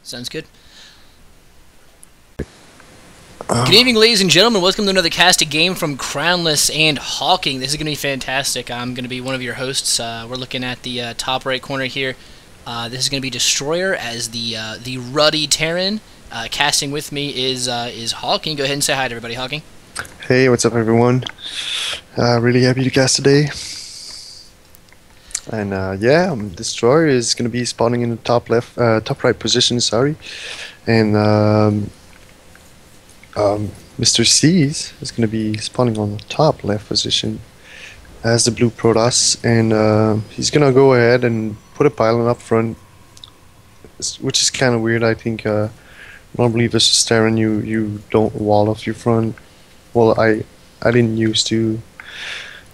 Sounds good. Good evening, ladies and gentlemen. Welcome to another casted game from Crownless and Hawking. This is going to be fantastic. I'm going to be one of your hosts. We're looking at the top right corner here. This is going to be Dstryr as the ruddy Terran. Casting with me is Hawking. Go ahead and say hi to everybody, Hawking. Hey, what's up, everyone? Really happy to cast today. And yeah, Dstryr is going to be spawning in the top left, top right position. Sorry, and Mr. Seaz is going to be spawning on the top left position as the blue Protoss, and he's going to go ahead and put a pylon up front, which is kind of weird. I think normally versus Terran, you don't wall off your front. Well, I didn't used to.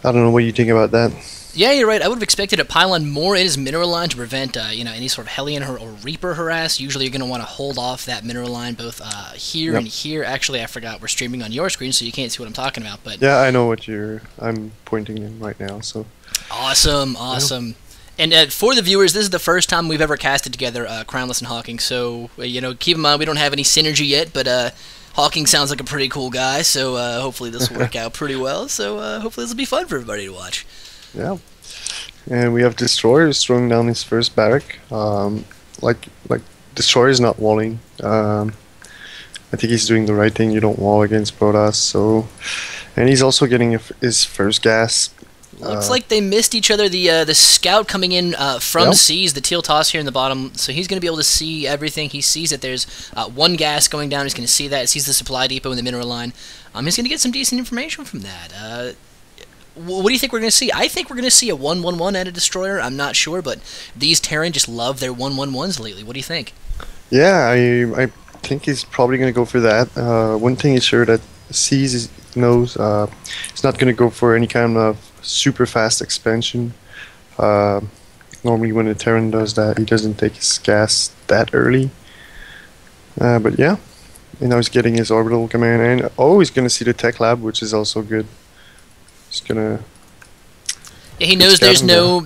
I don't know what you think about that. Yeah, you're right. I would have expected a pylon more in his mineral line to prevent any sort of Hellion or Reaper harass. Usually you're going to want to hold off that mineral line both here and here. Actually, I forgot we're streaming on your screen, so you can't see what I'm talking about. But yeah, I know what I'm pointing in right now. So awesome. And for the viewers, this is the first time we've ever casted together, Crownless and Hawking. So keep in mind we don't have any synergy yet, but Hawking sounds like a pretty cool guy. So hopefully this will work out pretty well. So hopefully this will be fun for everybody to watch. Yeah, and we have Dstryr throwing down his first barrack. Like Dstryr is not walling. I think he's doing the right thing. You don't wall against Protoss. So, and he's also getting his first gas. Looks like they missed each other. The scout coming in from Seaz, the teal toss here in the bottom, so he's going to be able to see everything. He sees that there's one gas going down. He's going to see that. He sees the supply depot in the mineral line. He's going to get some decent information from that. What do you think we're going to see? I think we're going to see a 1-1-1 out of Dstryr. I'm not sure, but these Terran just love their 1-1-1s lately. What do you think? Yeah, I think he's probably going to go for that. One thing is sure that Seaz knows he's not going to go for any kind of super fast expansion. Normally when a Terran does that, he doesn't take his gas that early. But yeah, he's getting his orbital command, and he's going to see the tech lab, which is also good. Gonna. Yeah, he knows there's no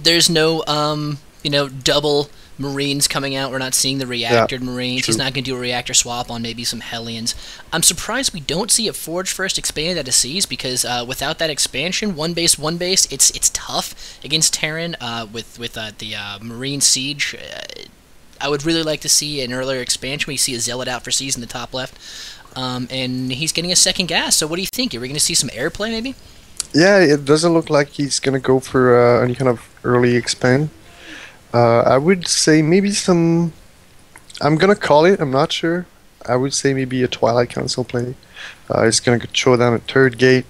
double Marines coming out. We're not seeing the reactored Marines. True. He's not gonna do a reactor swap on maybe some Hellions. I'm surprised we don't see a Forge first expand out of Seaz because without that expansion, one base, it's tough against Terran with the Marine siege. I would really like to see an earlier expansion. We see a Zealot out for Seaz in the top left, and he's getting a second gas. So what do you think? Are we gonna see some airplay maybe? Yeah, it doesn't look like he's gonna go for any kind of early expand. I would say maybe some. I'm gonna call it. I'm not sure. I would say maybe a Twilight Council play. He's gonna throw down a third gate.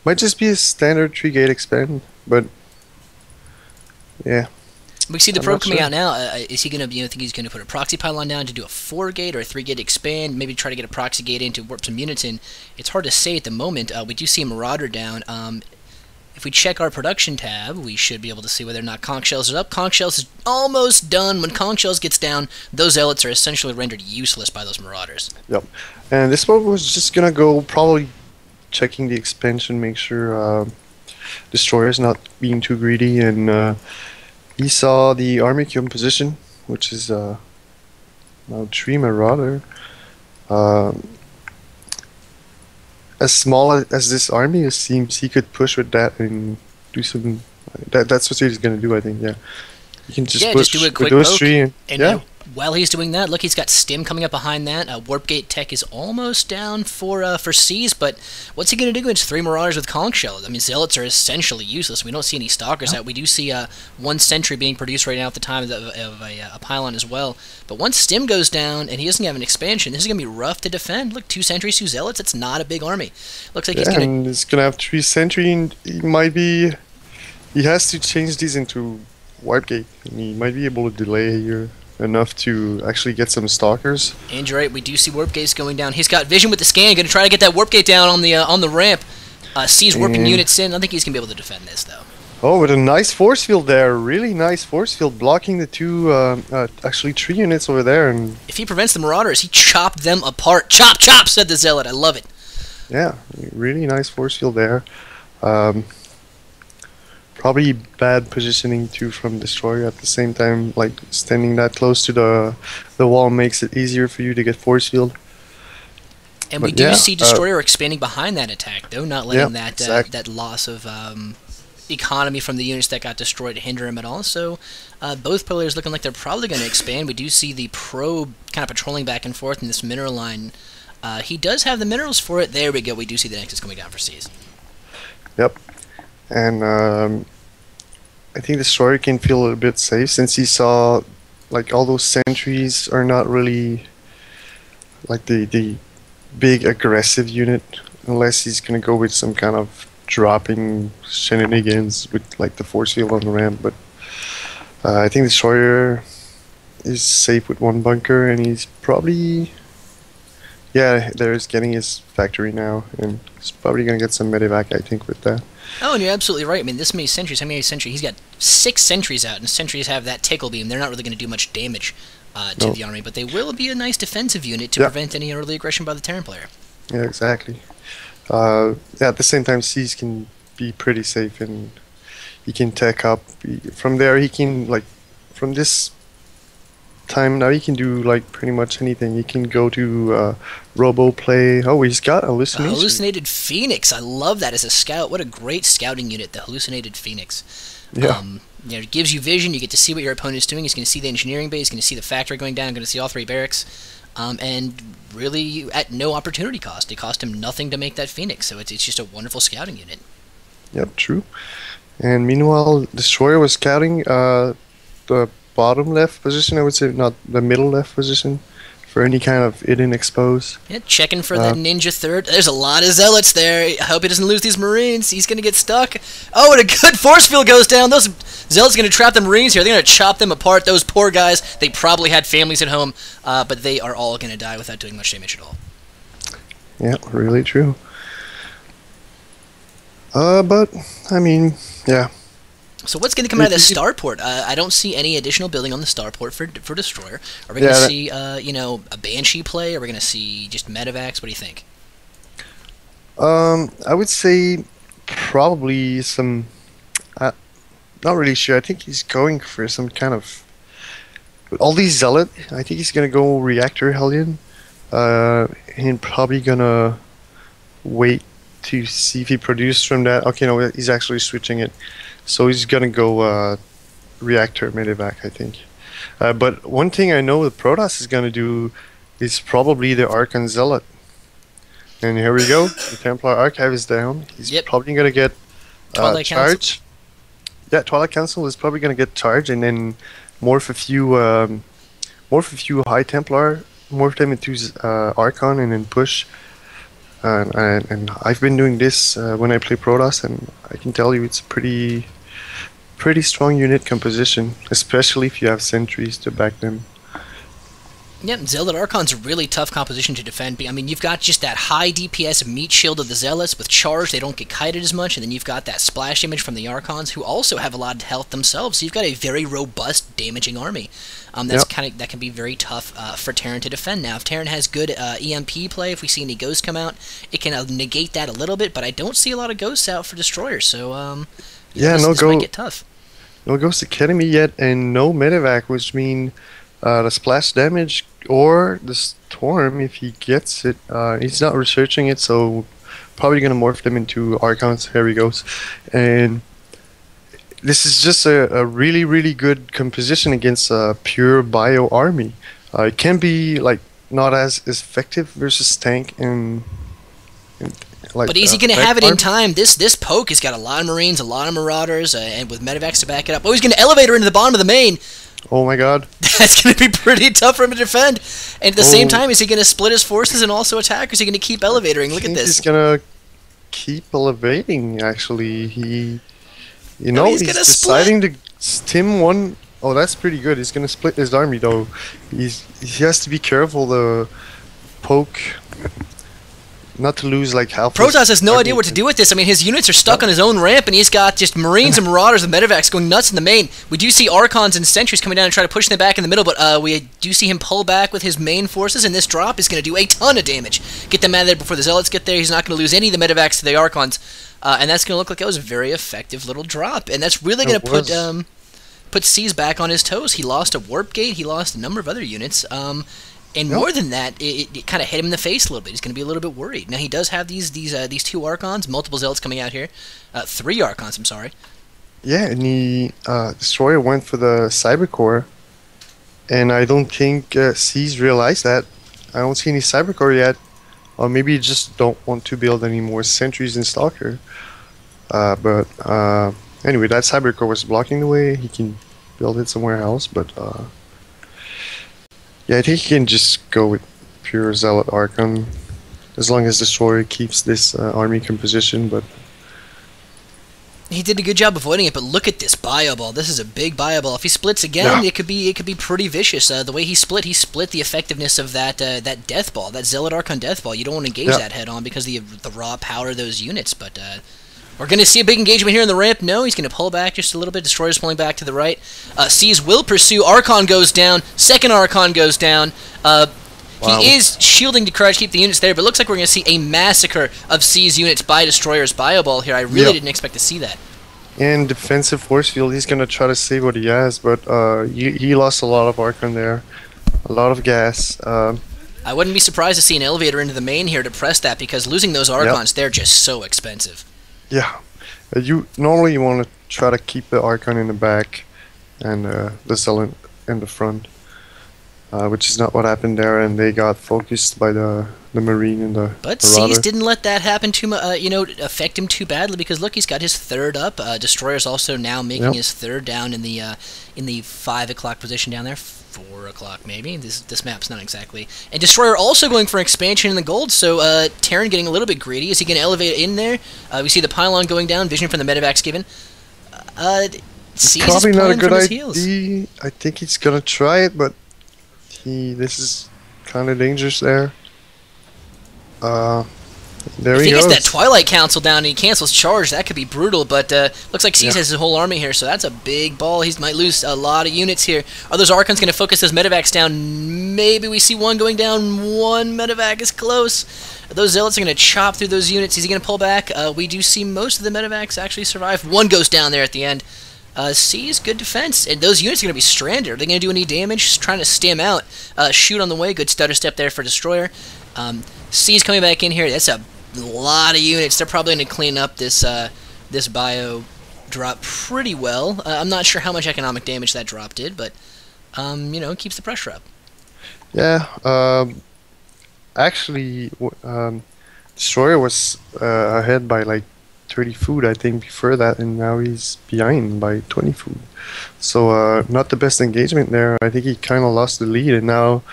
Might just be a standard 3-gate expand, but yeah. We see the probe coming out now. Is he going to, think he's going to put a proxy pylon down to do a 4-gate or a 3-gate expand? Maybe try to get a proxy gate in to warp some units in. It's hard to say at the moment. We do see a Marauder down. If we check our production tab, we should be able to see whether or not Conch Shells is up. Conch Shells is almost done. When Conch Shells gets down, those Zealots are essentially rendered useless by those Marauders. Yep. And this one was just going to go probably checking the expansion, make sure Dstryr is not being too greedy, and he saw the army cube position, which is now 3 Marauder. As small as this army, it seems he could push with that and do some. That's what he's gonna do, I think. Yeah, you can just push do a quick with those poke, 3. And while he's doing that, look, he's got Stim coming up behind that. Warp Gate Tech is almost down for Seaz, but what's he going to do against 3 Marauders with Conch Shells? I mean, Zealots are essentially useless. We don't see any Stalkers out. We do see 1 sentry being produced right now at the time of a pylon as well. But once Stim goes down and he doesn't have an expansion, this is going to be rough to defend. Look, 2 sentries, 2 Zealots. It's not a big army. Looks like he's going to have 3 sentry, and he has to change these into Warp Gate, and he might be able to delay here enough to actually get some Stalkers. And you're right, we do see Warp Gates going down. He's got vision with the scan, going to try to get that Warp Gate down on the ramp. Sees warping units in. I think he's going to be able to defend this, though. Oh, with a nice force field there. Really nice force field, blocking the 2, actually 3 units over there. And if he prevents the Marauders, he chopped them apart. Chop, chop, said the Zealot. I love it. Yeah, really nice force field there. Probably bad positioning too from Destroyer at the same time. Like standing that close to the wall makes it easier for you to get force field. And we do see Dstryr expanding behind that attack, though, not letting that loss of economy from the units that got destroyed hinder him at all. So both players looking like they're probably going to expand. We do see the probe kind of patrolling back and forth in this mineral line. He does have the minerals for it. There we go. We do see the Nexus coming down for Seaz. Yep. And I think Dstryr can feel a little bit safe since he saw like all those sentries are not really like the big aggressive unit unless he's gonna go with some kind of dropping shenanigans with like the force field on the ramp. But I think Dstryr is safe with one bunker, and he's probably there's getting his factory now, and he's probably gonna get some medevac, I think, with that. Oh, and you're absolutely right. I mean, this many sentries. How many sentries? He's got 6 sentries out, and sentries have that tickle beam. They're not really going to do much damage to the army, but they will be a nice defensive unit to prevent any early aggression by the Terran player. Yeah, exactly. At the same time, Seaz can be pretty safe, and he can tech up. From there, he can, like, from this time now, he can do, like, pretty much anything. He can go to robo play. Oh, he's got hallucination. Hallucinated Phoenix. I love that as a scout. What a great scouting unit, the Hallucinated Phoenix. Yeah. It gives you vision. You get to see what your opponent is doing. He's going to see the engineering base. He's going to see the factory going down. Going to see all 3 barracks. And really at no opportunity cost. It cost him nothing to make that Phoenix. So it's just a wonderful scouting unit. Yep, true. And meanwhile, Dstryr was scouting the bottom left position, I would say, not the middle left position, for any kind of hidden expose. Yeah, checking for that ninja third. There's a lot of zealots there. I hope he doesn't lose these marines. He's going to get stuck. Oh, and a good force field goes down. Those zealots are going to trap the marines here. They're going to chop them apart. Those poor guys, they probably had families at home, but they are all going to die without doing much damage at all. Yeah, really true. But, I mean, yeah. So what's going to come out of the starport? I don't see any additional building on the starport for Dstryr. Are we going to see, a Banshee play? Are we going to see just medevacs? What do you think? I would say probably some... not really sure. I think he's going for some kind of... With all these zealot, I think he's going to go reactor Hellion. And probably going to wait to see if he produces from that. Okay, no, he's actually switching it. So he's gonna go reactor medevac, I think. But one thing I know the Protoss is gonna do is probably the Archon Zealot. And here we go. The Templar Archive is down. He's probably gonna get charged. Yeah, Twilight Council is probably gonna get charged, and then morph a few High Templar, morph them into Archon, and then push. And I've been doing this when I play Protoss, and I can tell you it's pretty strong unit composition, especially if you have sentries to back them. Yep, Zealot Archon's a really tough composition to defend. I mean, you've got just that high DPS meat shield of the Zealots with charge. They don't get kited as much, and then you've got that splash damage from the Archons, who also have a lot of health themselves. So you've got a very robust, damaging army. That can be very tough for Terran to defend. Now, if Terran has good EMP play, if we see any ghosts come out, it can negate that a little bit. But I don't see a lot of ghosts out for Destroyers, so this might get tough. No Ghost Academy yet, and no medevac, which mean the splash damage or the storm, if he gets it. He's not researching it, so probably gonna morph them into Archons. Here he goes, and this is just a really, really good composition against a pure bio army. It can be like not as effective versus tank and like. But is he going to have it in time? This poke has got a lot of Marines, a lot of Marauders, and with medevacs to back it up. Oh, he's going to elevate her into the bottom of the main. Oh my God. That's going to be pretty tough for him to defend. And at the same time, is he going to split his forces and also attack, or is he going to keep elevatoring? Look at this. He's going to keep elevating, actually. He's deciding to stim one. Oh, that's pretty good. He's going to split his army, though. He has to be careful. The poke not to lose like half. Protoss has no idea what to do with this. I mean, his units are stuck on his own ramp, and he's got just Marines and Marauders and Medivacs going nuts in the main. We do see Archons and Sentries coming down and try to push them back in the middle, but we do see him pull back with his main forces, and this drop is going to do a ton of damage. Get them out of there before the Zealots get there. He's not going to lose any of the Medivacs to the Archons, and that's going to look like it was a very effective little drop, and that's really going to put Seaz back on his toes. He lost a Warp Gate. He lost a number of other units. And more than that, it kind of hit him in the face a little bit. He's going to be a little bit worried. Now, he does have these two Archons, multiple Zealots coming out here. 3 Archons, I'm sorry. Yeah, and the Destroyer went for the Cyber Core, and I don't think Seaz realized that. I don't see any Cyber Core yet. Or maybe you just don't want to build any more Sentries and Stalker. But anyway, that Cyber Core was blocking the way. He can build it somewhere else, but... yeah, I think you can just go with pure Zealot Archon, as long as Destroyer keeps this army composition, but... He did a good job avoiding it, but look at this Bio Ball. This is a big Bio Ball. If he splits again, it could be pretty vicious. The way he split the effectiveness of that Death Ball, that Zealot Archon Death Ball. You don't want to engage that head on because of the raw power of those units, but... we're going to see a big engagement here in the ramp. No, he's going to pull back just a little bit. Destroyer's pulling back to the right. Seaz will pursue. Archon goes down. Second Archon goes down. He is shielding to try to keep the units there, but it looks like we're going to see a massacre of Seaz units by Destroyer's Bio Ball here. I really didn't expect to see that. And defensive force field, he's going to try to save what he has, but he lost a lot of Archon there. A lot of gas. I wouldn't be surprised to see an elevator into the main here to press that, because losing those Archons, they're just so expensive. Yeah, normally you want to try to keep the Archon in the back and the Zealot in the front, which is not what happened there, and they got focused by the Marine and the But Marauder. Seaz didn't let that happen too much, affect him too badly, because look, he's got his third up. Destroyer's also now making his third down in the 5 o'clock position down there. 4 o'clock maybe. This map's not exactly. And Destroyer also going for expansion in the gold, so Terran getting a little bit greedy. Is he going to elevate in there? We see the pylon going down, vision from the Medivacs given. Seaz Probably is not a good from his idea. heels. I think he's going to try it, but this is kind of dangerous there. There if he he goes. gets that Twilight Council down and he cancels charge, that could be brutal, but looks like Seaz has his whole army here, so that's a big ball. He might lose a lot of units here. Are those Archons going to focus those Medivacs down? Maybe we see one going down. One Medivac is close. Those Zealots are going to chop through those units. Is he going to pull back? We do see most of the Medivacs actually survive. One goes down there at the end. Seaz, good defense, and those units are going to be stranded. Are they going to do any damage? Just trying to stem out. Shoot on the way. Good stutter step there for Destroyer. Seaz coming back in here. That's a lot of units. They're probably going to clean up this this bio drop pretty well. I'm not sure how much economic damage that drop did, but it keeps the pressure up. Yeah. Actually, Destroyer was ahead by like 30 food, I think, before that, and now he's behind by 20 food. So not the best engagement there. I think he kind of lost the lead, and now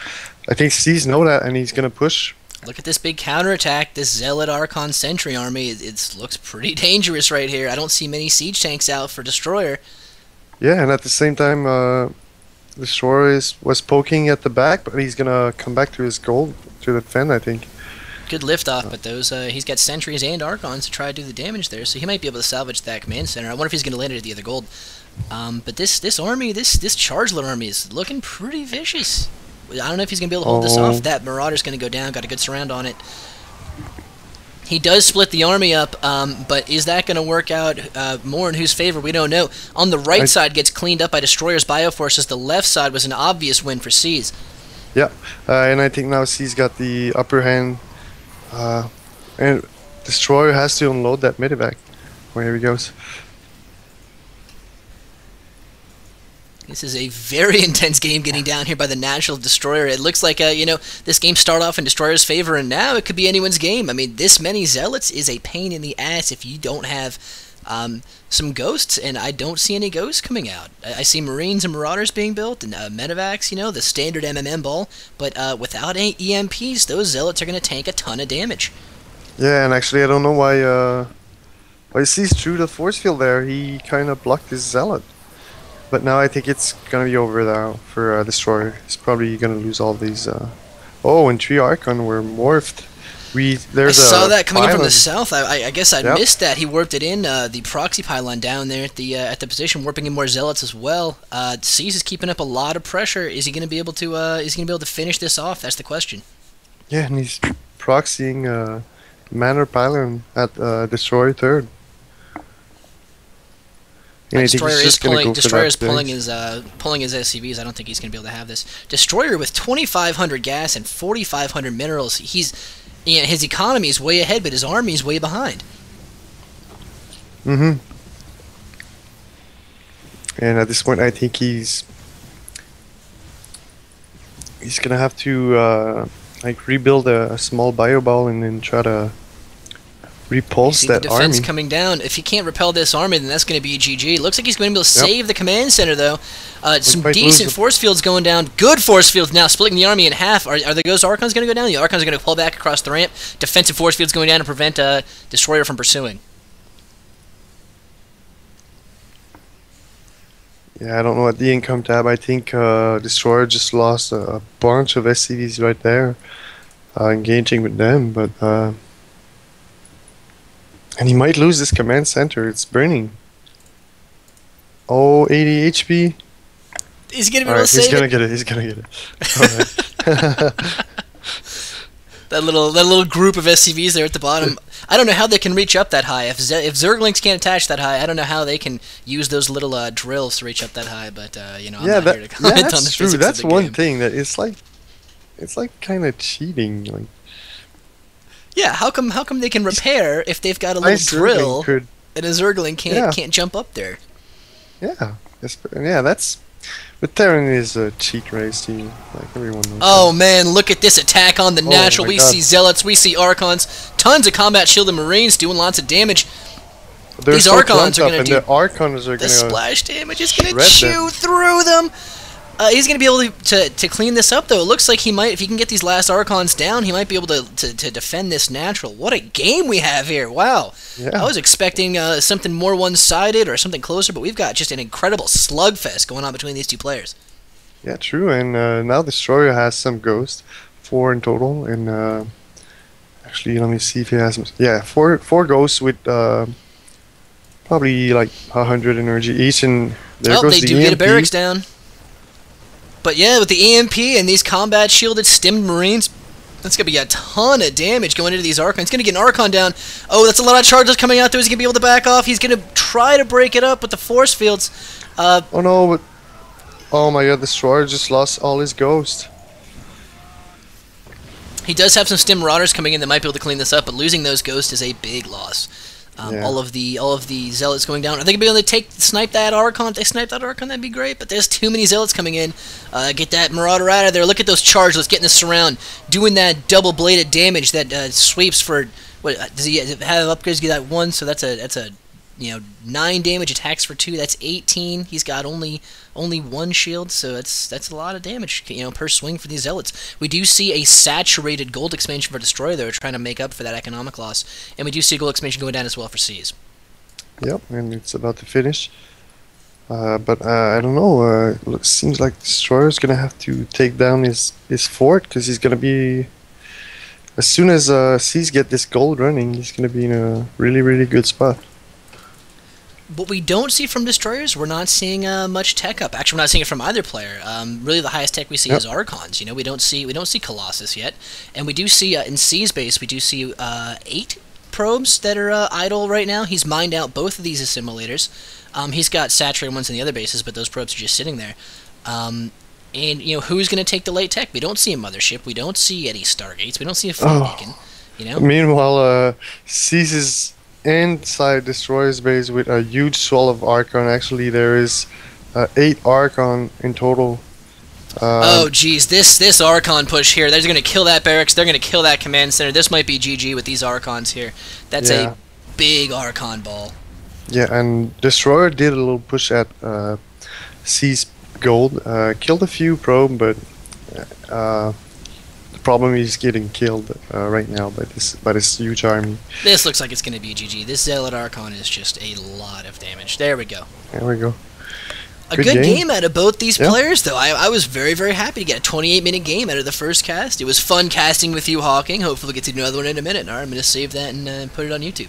I think Seaz know that, and he's gonna push. Look at this big counterattack, this Zealot Archon Sentry army. It looks pretty dangerous right here. I don't see many siege tanks out for Destroyer. Yeah, and at the same time, Destroyer was poking at the back, but he's gonna come back to his goal to defend, I think. Good liftoff, but those he's got Sentries and Archons to try to do the damage there, so he might be able to salvage that command center. I wonder if he's going to land it at the other gold. But this army, this Chargelet army is looking pretty vicious. I don't know if he's going to be able to hold this off. That Marauder's going to go down, got a good surround on it. He does split the army up, but is that going to work out more in whose favor? We don't know. On the right side gets cleaned up by Destroyer's Bioforces. The left side was an obvious win for Seaz. Yeah, and I think now Seaz got the upper hand. And Destroyer has to unload that Medivac. Oh, here he goes. This is a very intense game getting down here by the natural Destroyer. It looks like, this game started off in Destroyer's favor, and now it could be anyone's game. I mean, this many Zealots is a pain in the ass if you don't have some Ghosts, and I don't see any Ghosts coming out. I see Marines and Marauders being built, and Medivacs, the standard MMM ball, but without any EMPs, those Zealots are going to tank a ton of damage. Yeah, and actually I don't know why Seaz through the force field there. He kind of blocked his Zealot. But now I think it's going to be over now for Destroyer. He's probably going to lose all these... Oh, and 3 Archon were morphed. I saw that coming in from the south. I guess I missed that. He warped it in the proxy pylon down there at the position, warping in more zealots as well. Seaz is keeping up a lot of pressure. Is he going to be able to? Is he going to be able to finish this off? That's the question. Yeah, and he's proxying Manor Pylon at Dstryr 3rd. Dstryr is pulling his SCVs. I don't think he's going to be able to have this. Dstryr with 2,500 gas and 4,500 minerals. His economy is way ahead, but his army is way behind. And at this point, I think he's gonna have to rebuild a small bio ball and then try to repulse that army. Defense coming down. If he can't repel this army, then that's going to be GG. Looks like he's going to be able to save the command center, though. Some decent force fields going down. Good force fields now, splitting the army in half. Are the Ghost Archons going to go down? The Archons are going to pull back across the ramp. Defensive force fields going down to prevent Dstryr from pursuing. Yeah, I don't know at the income tab. I think Dstryr just lost a bunch of SCVs right there, engaging with them, but and he might lose this command center. It's burning. Oh, 80 HP. He's gonna be able to save it. He's gonna get it. All right. That little group of SCVs there at the bottom. I don't know how they can reach up that high. If Zerglings can't attach that high, I don't know how they can use those little drills to reach up that high. But I'm not here to comment on the true. physics That's of the one game. thing that it's like kind of cheating. Like, yeah, how come they can repair if they've got a little drill and a Zergling can't jump up there? Yeah, that's. But Terran is a cheat race team, like everyone knows. Oh man, look at this attack on the natural. We see Zealots, we see Archons, tons of combat shielded Marines doing lots of damage. These Archons are going to do... The Archons are going to... The splash damage is going to chew through them. He's going to be able to clean this up, though. It looks like he might, if he can get these last Archons down, he might be able to defend this natural. What a game we have here. Wow. Yeah. I was expecting something more one-sided or something closer, but we've got just an incredible slugfest going on between these two players. Yeah, true. And now Dstryr has some Ghost, 4 in total. And actually, let me see if he has... Yeah, 4 Ghosts with probably like 100 energy each. And there goes they the do EMP. Get a barracks down. But yeah, with the EMP and these combat shielded stemmed Marines, that's going to be a ton of damage going into these Archons. He's going to get an Archon down. Oh, that's a lot of charges coming out there. He's going to be able to back off. He's going to try to break it up with the force fields. Oh no, but... Oh my god, Dstryr just lost all his Ghost. He does have some Stem Marauders coming in that might be able to clean this up, but losing those Ghosts is a big loss. All of the Zealots going down. Are they going to be able to snipe that Archon? If they snipe that Archon, that'd be great, but there's too many Zealots coming in. Get that Marauder out of there. Look at those charges. Let's get in the surround. Doing that double-bladed damage that sweeps for... What, does he have upgrades? Get that 1, so that's a 9 damage, attacks for 2. That's 18. He's got only 1 shield, so that's a lot of damage, per swing for these Zealots. We do see a saturated gold expansion for Dstryr, though, trying to make up for that economic loss, and we do see a gold expansion going down as well for Seaz. Yep, and it's about to finish. But I don't know. Seems like Dstryr is gonna have to take down his fort because he's gonna be. As soon as Seaz get this gold running, he's gonna be in a really good spot. What we don't see from Dstryrs, we're not seeing much tech up. Actually, we're not seeing it from either player. Really, the highest tech we see is Archons. We don't see Colossus yet, and we do see in Seaz base we do see 8 probes that are idle right now. He's mined out both of these assimilators. He's got saturated ones in the other bases, but those probes are just sitting there. And who's going to take the late tech? We don't see a mothership. We don't see any Stargates. We don't see a fleet beacon. Meanwhile, Seaz is inside Dstryr's base with a huge swell of Archon. Actually, there is 8 Archon in total. Oh, geez, this Archon push here, they're going to kill that barracks, they're going to kill that command center. This might be GG with these Archons here. That's a big Archon ball. Yeah, and Dstryr did a little push at Seaz gold. Killed a few probe, but the problem is getting killed right now by this huge army. This looks like it's going to be GG. This Zealot Archon is just a lot of damage. There we go. There we go. A good game out of both these players, though. I was very, very happy to get a 28-minute game out of the first cast. It was fun casting with you, Hawking. Hopefully we'll get to do another one in a minute. All right, I'm going to save that and put it on YouTube.